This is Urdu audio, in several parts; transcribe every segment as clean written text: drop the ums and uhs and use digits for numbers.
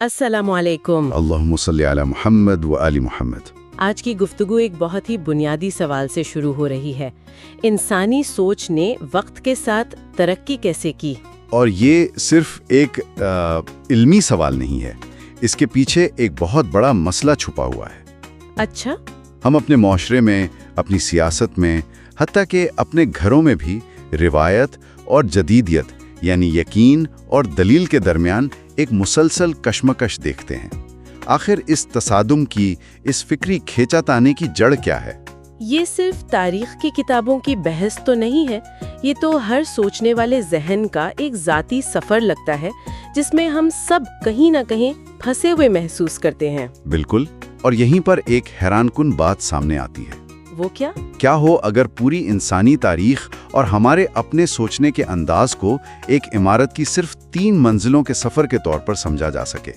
السلام علیکم۔ اللہم صلی علی محمد و آل محمد۔ آج کی گفتگو ایک بہت ہی بنیادی سوال سے شروع ہو رہی ہے۔ انسانی سوچ نے وقت کے ساتھ ترقی کیسے کی؟ اور یہ صرف ایک علمی سوال نہیں ہے، اس کے پیچھے ایک بہت بڑا مسئلہ چھپا ہوا ہے۔ اچھا؟ ہم اپنے معاشرے میں، اپنی سیاست میں، حتیٰ کہ اپنے گھروں میں بھی روایت اور جدیدیت یعنی یقین اور دلیل کے درمیان ایک مسلسل کشمکش دیکھتے ہیں۔ آخر اس تصادم کی، اس فکری کھینچا تانے کی جڑ کیا ہے؟ یہ صرف تاریخ کی کتابوں کی بحث تو نہیں ہے، یہ تو ہر سوچنے والے ذہن کا ایک ذاتی سفر لگتا ہے جس میں ہم سب کہیں نہ کہیں پھنسے ہوئے محسوس کرتے ہیں۔ بالکل، اور یہیں پر ایک حیران کن بات سامنے آتی ہے۔ وہ کیا؟ کیا ہو اگر پوری انسانی تاریخ اور ہمارے اپنے سوچنے کے انداز کو ایک عمارت کی صرف 3 منزلوں کے سفر کے طور پر سمجھا جا سکے؟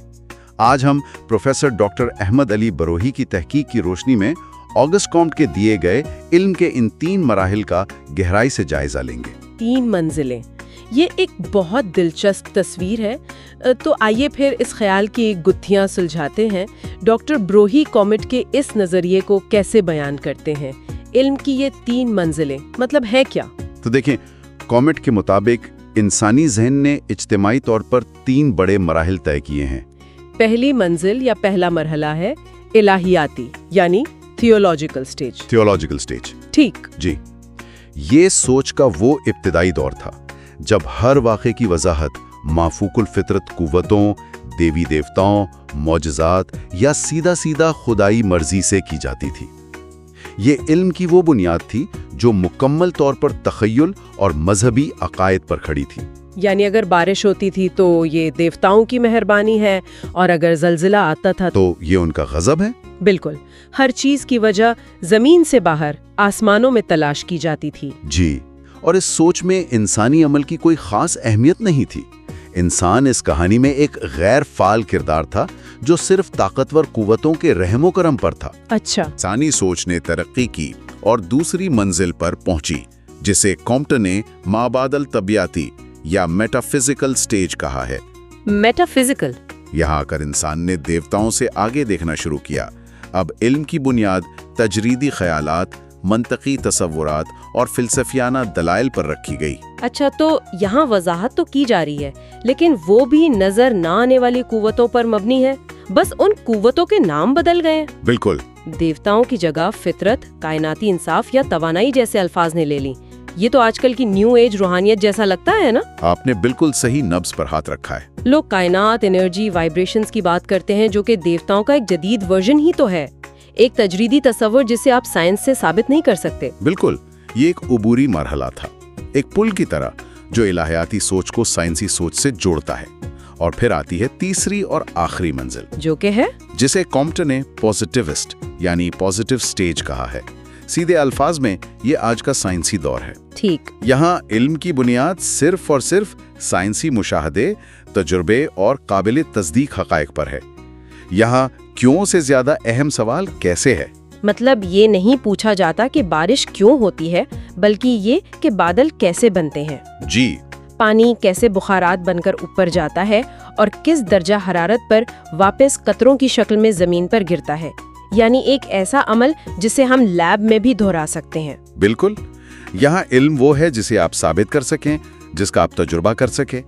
آج ہم پروفیسر ڈاکٹر احمد علی بروہی کی تحقیق کی روشنی میں آگسٹ کامٹ کے دیے گئے علم کے ان 3 مراحل کا گہرائی سے جائزہ لیں گے۔ 3 منزلیں، یہ ایک بہت دلچسپ تصویر ہے۔ تو آئیے پھر اس خیال کی گتھیاں سلجھاتے ہیں۔ ڈاکٹر بروہی کامٹ کے اس نظریے کو کیسے بیان کرتے ہیں؟ علم کی یہ 3 منزلیں مطلب ہے کیا؟ تو دیکھیں، کامٹ کے مطابق انسانی ذہن نے اجتماعی طور پر 3 بڑے مراحل طے کیے ہیں۔ پہلی منزل یا پہلا مرحلہ ہے الہیاتی یعنی تھیولوجیکل سٹیج۔ تھیولوجیکل سٹیج، ٹھیک جی۔ یہ سوچ کا وہ ابتدائی دور تھا جب ہر واقعے کی وضاحت مافوق الفطرت قوتوں، دیوی دیوتاؤں، معجزات یا سیدھا خدائی مرضی سے کی جاتی تھی۔ یہ علم کی وہ بنیاد تھی جو مکمل طور پر تخیل اور مذہبی عقائد پر کھڑی تھی۔ یعنی اگر بارش ہوتی تھی تو یہ دیوتاؤں کی مہربانی ہے، اور اگر زلزلہ آتا تھا تو یہ ان کا غضب ہے۔ بالکل، ہر چیز کی وجہ زمین سے باہر آسمانوں میں تلاش کی جاتی تھی۔ جی، اور اس سوچ میں انسانی عمل کی کوئی خاص اہمیت نہیں تھی۔ انسان اس کہانی میں ایک غیر فعال کردار تھا جو صرف طاقتور قوتوں کے رحم و کرم پر تھا۔ اچھا، انسانی سوچ نے ترقی کی اور دوسری منزل پر پہنچی، جسے کامٹ نے مابعد الطبیعیاتی یا میٹا فزیکل سٹیج کہا ہے۔ میٹا فزیکل، یہاں کر انسان نے دیوتاؤں سے آگے دیکھنا شروع کیا۔ اب علم کی بنیاد تجریدی خیالات، منطقی تصورات اور فلسفیانہ دلائل پر رکھی گئی۔ اچھا، تو یہاں وضاحت تو کی جا رہی ہے، لیکن وہ بھی نظر نہ آنے والی قوتوں پر مبنی ہے، بس ان قوتوں کے نام بدل گئے ہیں۔ بالکل، دیوتاؤں کی جگہ فطرت، کائناتی انصاف یا توانائی جیسے الفاظ نے لے لی۔ یہ تو آج کل کی نیو ایج روحانیت جیسا لگتا ہے نا؟ آپ نے بالکل صحیح نبض پر ہاتھ رکھا ہے۔ لوگ کائنات، انرجی، وائبریشنز کی بات کرتے ہیں، جو کہ دیوتاؤں کا ایک جدید ورژن ہی تو ہے، ایک تجریدی تصور جسے آپ سائنس سے ثابت نہیں کر سکتے۔ بالکل، یہ ایک عبوری مرحلہ تھا، ایک پل کی طرح جو الہیاتی سوچ کو سائنسی سوچ سے جوڑتا ہے۔ اور پھر آتی ہے تیسری اور آخری منزل، جو کہ ہے جسے کامٹ نے پوزیٹیوسٹ یعنی پوزیٹیو سٹیج کہا ہے۔ سیدھے الفاظ میں یہ آج کا سائنسی دور ہے۔ ٹھیک، یہاں علم کی بنیاد صرف اور صرف سائنسی مشاہدے، تجربے اور قابل تصدیق حقائق پر ہے۔ یہاں کیوں سے زیادہ اہم سوال کیسے ہے۔ مطلب یہ نہیں پوچھا جاتا کہ بارش کیوں ہوتی ہے، بلکہ یہ کہ بادل کیسے بنتے ہیں، جی، پانی کیسے بخارات بن کر اوپر جاتا ہے اور کس درجہ حرارت پر واپس قطروں کی شکل میں زمین پر گرتا ہے۔ یعنی ایک ایسا عمل جسے ہم لیب میں بھی دہرا سکتے ہیں۔ بالکل، یہاں علم وہ ہے جسے آپ ثابت کر سکیں، جس کا آپ تجربہ کر سکیں۔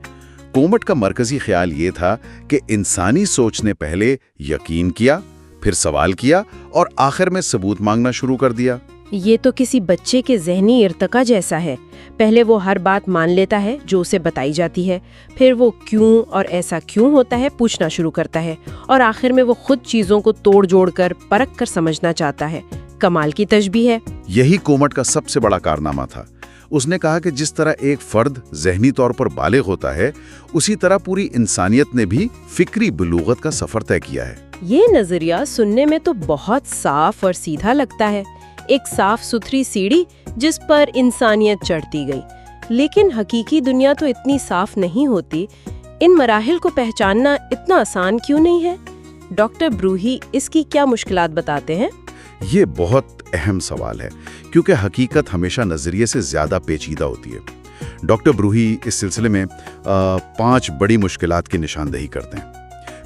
کامٹ کا مرکزی خیال یہ تھا کہ انسانی سوچ نے پہلے یقین کیا، پھر سوال کیا اور آخر میں ثبوت مانگنا شروع کر دیا۔ یہ تو کسی بچے کے ذہنی ارتقاء جیسا ہے۔ پہلے وہ ہر بات مان لیتا ہے جو اسے بتائی جاتی ہے، پھر وہ کیوں اور ایسا کیوں ہوتا ہے پوچھنا شروع کرتا ہے، اور آخر میں وہ خود چیزوں کو توڑ جوڑ کر پرکھ کر سمجھنا چاہتا ہے۔ کمال کی تشبیہ ہے۔ یہی کامٹ کا سب سے بڑا کارنامہ تھا۔ اس نے کہا کہ جس طرح ایک فرد ذہنی طور پر بالغ ہوتا ہے، اسی طرح پوری انسانیت نے بھی فکری بلوغت کا سفر طے کیا ہے۔ یہ نظریہ سننے میں تو بہت صاف اور سیدھا لگتا ہے، ایک صاف ستھری سیڑھی جس پر انسانیت چڑھتی گئی، لیکن حقیقی دنیا تو اتنی صاف نہیں ہوتی۔ ان مراحل کو پہچاننا اتنا آسان کیوں نہیں ہے؟ ڈاکٹر بروہی اس کی کیا مشکلات بتاتے ہیں؟ یہ بہت اہم سوال ہے، کیونکہ حقیقت ہمیشہ نظریے سے زیادہ پیچیدہ ہوتی ہے۔ ڈاکٹر بروہی اس سلسلے میں 5 بڑی مشکلات کی نشاندہی کرتے ہیں۔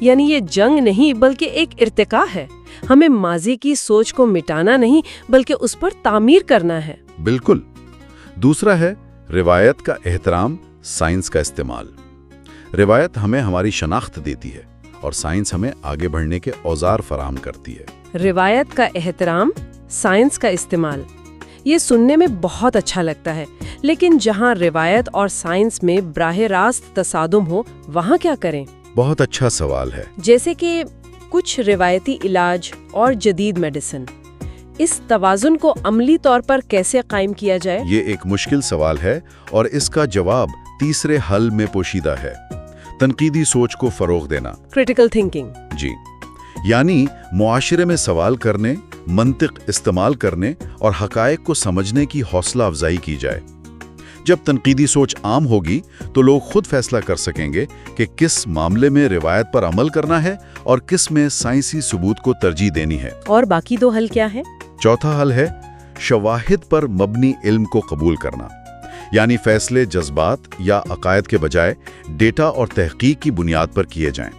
یعنی یہ جنگ نہیں بلکہ ایک ارتقا ہے. ہمیں ماضی کی سوچ کو مٹانا نہیں بلکہ اس پر تعمیر کرنا ہے. بالکل. دوسرا ہے روایت کا احترام، سائنس کا استعمال. روایت ہمیں ہماری شناخت دیتی ہے اور سائنس ہمیں آگے بڑھنے کے اوزار فراہم کرتی ہے. روایت کا احترام، سائنس کا استعمال. یہ سننے میں بہت اچھا لگتا ہے، لیکن جہاں روایت اور سائنس میں براہ راست تصادم ہو وہاں کیا کریں؟ بہت اچھا سوال ہے. جیسے کہ کچھ روایتی علاج اور جدید میڈیسن، اس توازن کو عملی طور پر کیسے قائم کیا جائے؟ یہ ایک مشکل سوال ہے اور اس کا جواب تیسرے حل میں پوشیدہ ہے: تنقیدی سوچ کو فروغ دینا. Critical thinking. جی، یعنی معاشرے میں سوال کرنے، منطق استعمال کرنے اور حقائق کو سمجھنے کی حوصلہ افزائی کی جائے. جب تنقیدی سوچ عام ہوگی تو لوگ خود فیصلہ کر سکیں گے کہ کس معاملے میں روایت پر عمل کرنا ہے اور کس میں سائنسی ثبوت کو ترجیح دینی ہے. اور باقی دو حل کیا ہیں؟ چوتھا حل ہے شواہد پر مبنی علم کو قبول کرنا، یعنی فیصلے جذبات یا عقائد کے بجائے ڈیٹا اور تحقیق کی بنیاد پر کیے جائیں.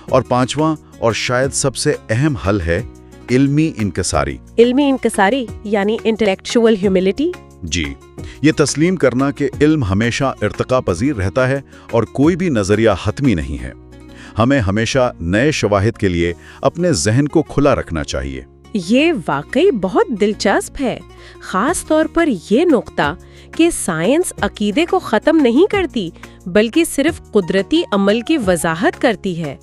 اور پانچواں اور شاید سب سے اہم حل ہے علمی انکساری. علمی انکساری یعنی انٹلیکچوئل ہیوملٹی. جی، یہ تسلیم کرنا کہ علم ہمیشہ ارتقا پذیر رہتا ہے اور کوئی بھی نظریہ حتمی نہیں ہے. ہمیں ہمیشہ نئے شواہد کے لیے اپنے ذہن کو کھلا رکھنا چاہیے. یہ واقعی بہت دلچسپ ہے، خاص طور پر یہ نقطہ کہ سائنس عقیدے کو ختم نہیں کرتی بلکہ صرف قدرتی عمل کی وضاحت کرتی ہے.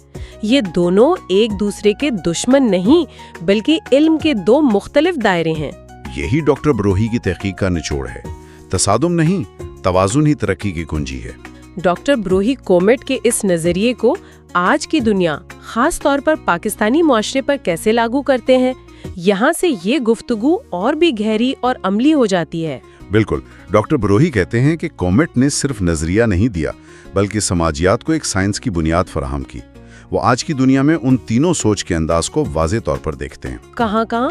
یہ دونوں ایک دوسرے کے دشمن نہیں بلکہ علم کے دو مختلف دائرے ہیں. یہی ڈاکٹر بروہی کی تحقیق کا نچوڑ ہے. تصادم نہیں، توازن ہی ترقی کی کنجی ہے. ڈاکٹر بروہی کومٹ کے اس نظریے کو آج کی دنیا، خاص طور پر پاکستانی معاشرے پر کیسے لاگو کرتے ہیں، یہاں سے یہ گفتگو اور بھی گہری اور عملی ہو جاتی ہے. بالکل. ڈاکٹر بروہی کہتے ہیں کہ کومٹ نے صرف نظریہ نہیں دیا بلکہ سماجیات کو ایک سائنس کی بنیاد فراہم کی. وہ آج کی دنیا میں ان تینوں سوچ کے انداز کو واضح طور پر دیکھتے ہیں. کہاں؟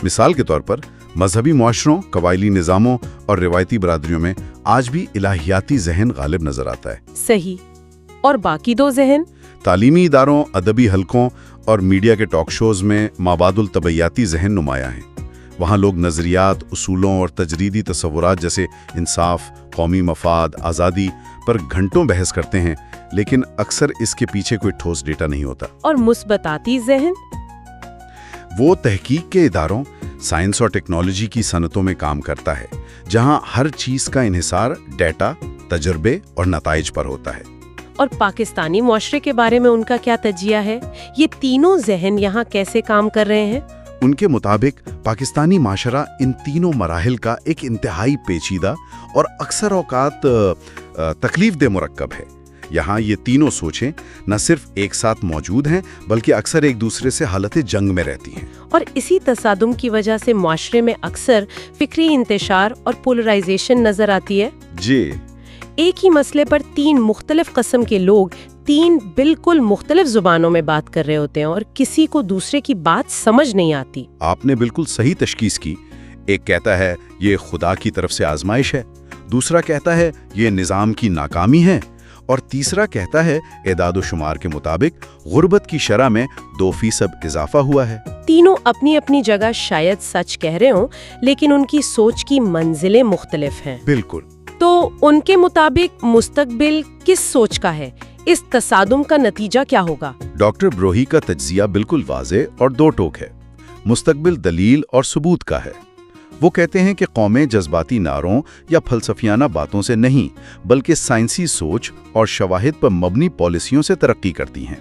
مثال کے طور پر مذہبی معاشروں، قبائلی نظاموں اور روایتی برادریوں میں آج بھی الہیاتی ذہن غالب نظر آتا ہے. صحیح. اور باقی دو ذہن؟ تعلیمی اداروں، ادبی حلقوں اور میڈیا کے ٹاک شوز میں مابعد الطبعیاتی ذہن نمایاں ہیں. وہاں لوگ نظریات، اصولوں اور تجریدی تصورات جیسے انصاف، قومی مفاد، آزادی پر گھنٹوں بحث کرتے ہیں، لیکن اکثر اس کے پیچھے کوئی ٹھوس ڈیٹا نہیں ہوتا. اور مثبتاتی ذہن؟ وہ تحقیق کے اداروں، سائنس اور ٹیکنالوجی کی صنعتوں میں کام کرتا ہے، جہاں ہر چیز کا انحصار ڈیٹا، تجربے اور نتائج پر ہوتا ہے. اور پاکستانی معاشرے کے بارے میں ان کا کیا تجزیہ ہے؟ یہ تینوں ذہن یہاں کیسے کام کر رہے ہیں؟ ان کے مطابق پاکستانی معاشرہ ان تینوں مراحل کا ایک انتہائی پیچیدہ اور اکثر اوقات تکلیف دہ مرکب ہے. یہاں یہ تینوں سوچیں نہ صرف ایک ساتھ موجود ہیں بلکہ اکثر ایک دوسرے سے حالت جنگ میں رہتی ہیں. اور اسی تصادم کی وجہ سے معاشرے میں اکثر فکری انتشار اور پولرائزیشن نظر آتی ہے. جی، ایک ہی مسئلے پر تین مختلف قسم کے لوگ تین بالکل مختلف زبانوں میں بات کر رہے ہوتے ہیں اور کسی کو دوسرے کی بات سمجھ نہیں آتی. آپ نے بالکل صحیح تشخیص کی. ایک کہتا ہے یہ خدا کی طرف سے آزمائش ہے، دوسرا کہتا ہے یہ نظام کی ناکامی ہے، اور تیسرا کہتا ہے اعداد و شمار کے مطابق غربت کی شرح میں 2% اضافہ ہوا ہے. تینوں اپنی اپنی جگہ شاید سچ کہہ رہے ہوں، لیکن ان کی سوچ کی منزلیں مختلف ہیں. بالکل. تو ان کے مطابق مستقبل کس سوچ کا ہے؟ اس تصادم کا نتیجہ کیا ہوگا؟ ڈاکٹر بروہی کا تجزیہ بالکل واضح اور دو ٹوک ہے. مستقبل دلیل اور ثبوت کا ہے. وہ کہتے ہیں کہ قومیں جذباتی نعروں یا فلسفیانہ باتوں سے نہیں بلکہ سائنسی سوچ اور شواہد پر مبنی پالیسیوں سے ترقی کرتی ہیں.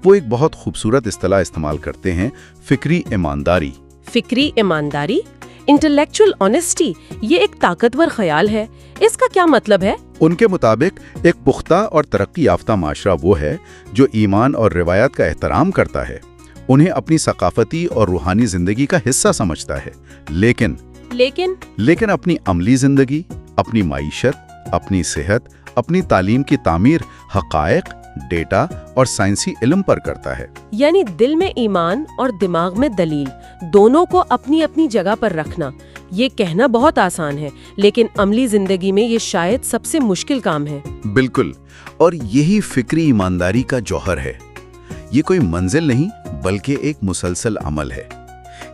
وہ ایک بہت خوبصورت اصطلاح استعمال کرتے ہیں: فکری ایمانداری. فکری ایمانداری، انٹلیکچوئل آنیسٹی، یہ ایک طاقتور خیال ہے. اس کا کیا مطلب ہے؟ ان کے مطابق ایک پختہ اور ترقی یافتہ معاشرہ وہ ہے جو ایمان اور روایات کا احترام کرتا ہے، انہیں اپنی ثقافتی اور روحانی زندگی کا حصہ سمجھتا ہے، لیکن اپنی عملی زندگی، اپنی معیشت، اپنی صحت، اپنی تعلیم کی تعمیر حقائق، ڈیٹا اور سائنسی علم پر کرتا ہے. یعنی دل میں ایمان اور دماغ میں دلیل، دونوں کو اپنی اپنی جگہ پر رکھنا. یہ کہنا بہت آسان ہے، لیکن عملی زندگی میں یہ شاید سب سے مشکل کام ہے. بالکل. اور یہی فکری ایمانداری کا جوہر ہے. یہ کوئی منزل نہیں بلکہ ایک مسلسل عمل ہے۔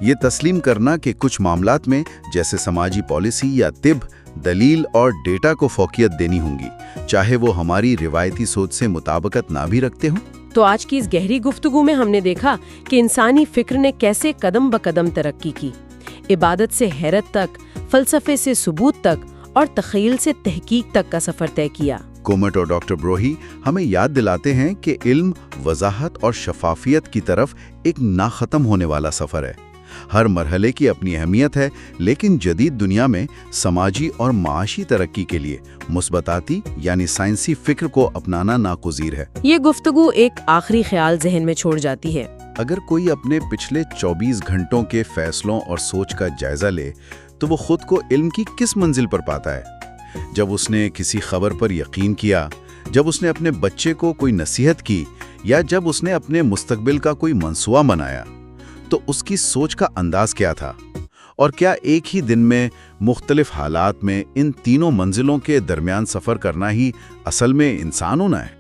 یہ تسلیم کرنا کہ کچھ معاملات میں جیسے سماجی پالیسی یا طب دلیل اور ڈیٹا کو فوقیت دینی ہوں گی، چاہے وہ ہماری روایتی سوچ سے مطابقت نہ بھی رکھتے ہوں۔ تو آج کی اس گہری گفتگو میں ہم نے دیکھا کہ انسانی فکر نے کیسے قدم بقدم ترقی کی، عبادت سے حیرت تک، فلسفے سے ثبوت تک اور تخیل سے تحقیق تک کا سفر طے کیا۔ کومٹ اور ڈاکٹر بروہی ہمیں یاد دلاتے ہیں کہ علم، وضاحت اور شفافیت کی طرف ایک نہ ختم ہونے والا سفر ہے۔ ہر مرحلے کی اپنی اہمیت ہے، لیکن جدید دنیا میں سماجی اور معاشی ترقی کے لیے مثبتاتی یعنی سائنسی فکر کو اپنانا ناگزیر ہے۔ یہ گفتگو ایک آخری خیال ذہن میں چھوڑ جاتی ہے۔ اگر کوئی اپنے پچھلے 24 گھنٹوں کے فیصلوں اور سوچ کا جائزہ لے تو وہ خود کو علم کی کس منزل پر پاتا ہے؟ جب اس نے کسی خبر پر یقین کیا، جب اس نے اپنے بچے کو کوئی نصیحت کی، یا جب اس نے اپنے مستقبل کا کوئی منصوبہ بنایا، تو اس کی سوچ کا انداز کیا تھا؟ اور کیا ایک ہی دن میں مختلف حالات میں ان تینوں منزلوں کے درمیان سفر کرنا ہی اصل میں انسان ہونا ہے؟